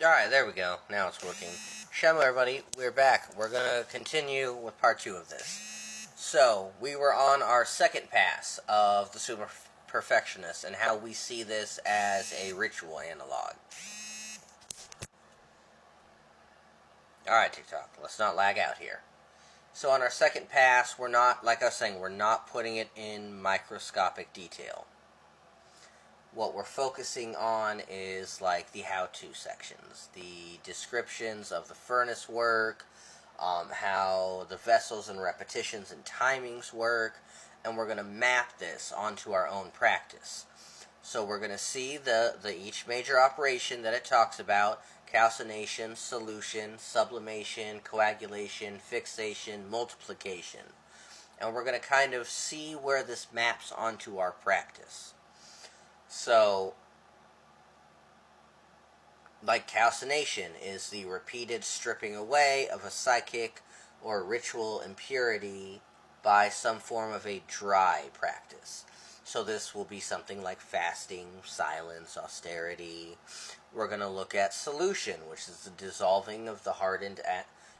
Alright, there we go. Now it's working. Shalom everybody, we're back. We're going to continue with part 2 of this. So, we were on our second pass of the Super Perfectionist and how we see this as a ritual analog. Alright, TikTok, let's not lag out here. So on our second pass, we're not, like I was saying, we're not putting it in microscopic detail. What we're focusing on is like the how-to sections, the descriptions of the furnace work, how the vessels and repetitions and timings work, and we're going to map this onto our own practice. So we're going to see the each major operation that it talks about: calcination, solution, sublimation, coagulation, fixation, multiplication. And we're going to kind of see where this maps onto our practice. So, like calcination is the repeated stripping away of a psychic or ritual impurity by some form of a dry practice. So this will be something like fasting, silence, austerity. We're going to look at solution, which is the dissolving of the hardened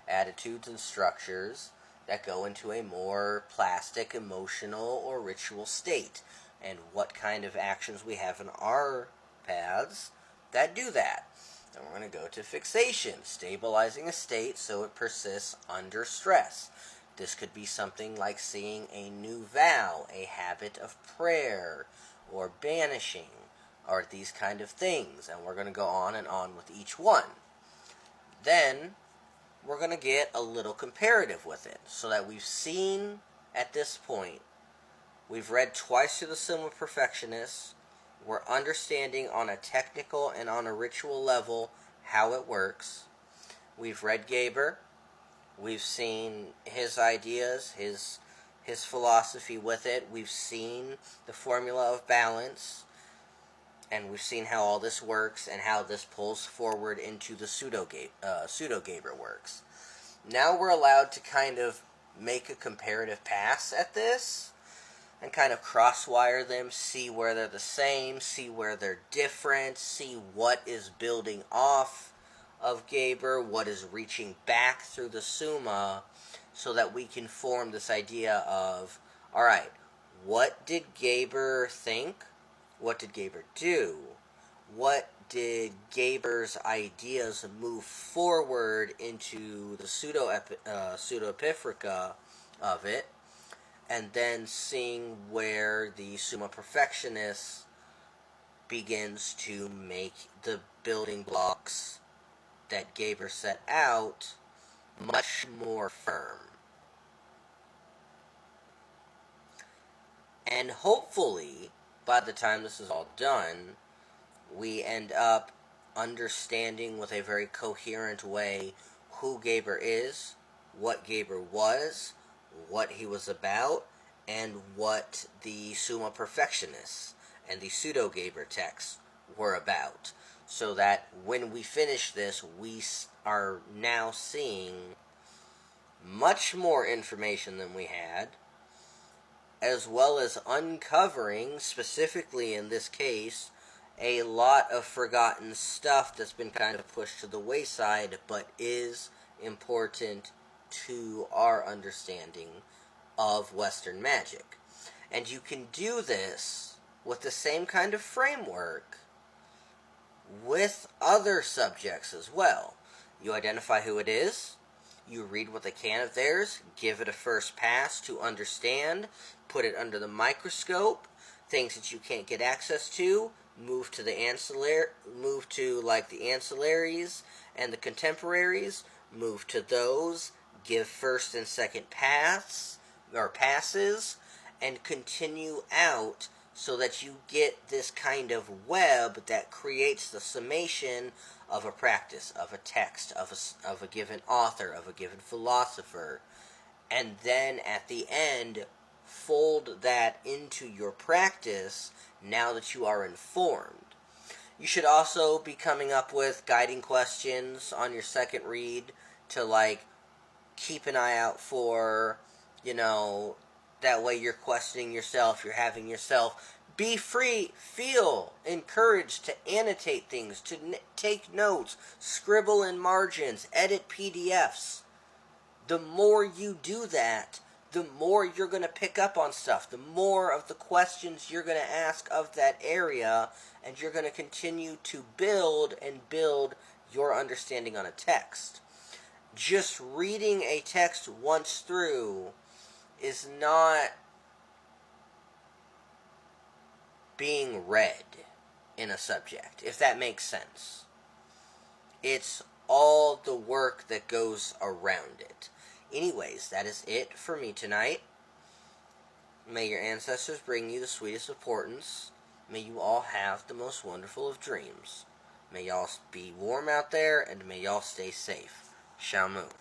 attitudes and structures that go into a more plastic, emotional, or ritual state, and what kind of actions we have in our paths that do that. Then we're going to go to fixation, stabilizing a state so it persists under stress. This could be something like seeing a new vow, a habit of prayer, or banishing, or these kind of things. And we're going to go on and on with each one. Then we're going to get a little comparative with it, so that we've seen at this point, we've read twice through the Summa Perfectionis. We're understanding on a technical and on a ritual level how it works. We've read Geber. We've seen his ideas, his philosophy with it. We've seen the formula of balance. And we've seen how all this works and how this pulls forward into the pseudo-Geber works. Now we're allowed to kind of make a comparative pass at this and kind of crosswire them, see where they're the same, see where they're different, see what is building off of Geber, what is reaching back through the Summa, so that we can form this idea of, alright, what did Geber think? What did Geber do? What did Geber's ideas move forward into the pseudo-epiphrica of it? And then seeing where the Summa Perfectionis begins to make the building blocks that Geber set out much more firm. And hopefully, by the time this is all done, we end up understanding with a very coherent way who Geber is, what Geber was, what he was about, and what the Summa Perfectionis and the pseudo-Geber texts were about. So that when we finish this, we are now seeing much more information than we had, as well as uncovering, specifically in this case, a lot of forgotten stuff that's been kind of pushed to the wayside, but is important to our understanding of Western magic. And you can do this with the same kind of framework with other subjects as well. You identify who it is, you read what they can of theirs, give it a first pass to understand, put it under the microscope, things that you can't get access to, move to the ancillaries and the contemporaries, move to those, give first and second passes, and continue out so that you get this kind of web that creates the summation of a practice, of a text, of a given author, of a given philosopher, and then at the end, fold that into your practice now that you are informed. You should also be coming up with guiding questions on your second read to, like, keep an eye out for, that way you're questioning yourself, you're having yourself Be free, feel encouraged to annotate things, to take notes, scribble in margins, edit PDFs. The more you do that, the more you're going to pick up on stuff, the more of the questions you're going to ask of that area, and you're going to continue to build and build your understanding on a text. Just reading a text once through is not being read in a subject, if that makes sense. It's all the work that goes around it. Anyways, that is it for me tonight. May your ancestors bring you the sweetest of portents. May you all have the most wonderful of dreams. May y'all be warm out there, and may y'all stay safe. Shamu.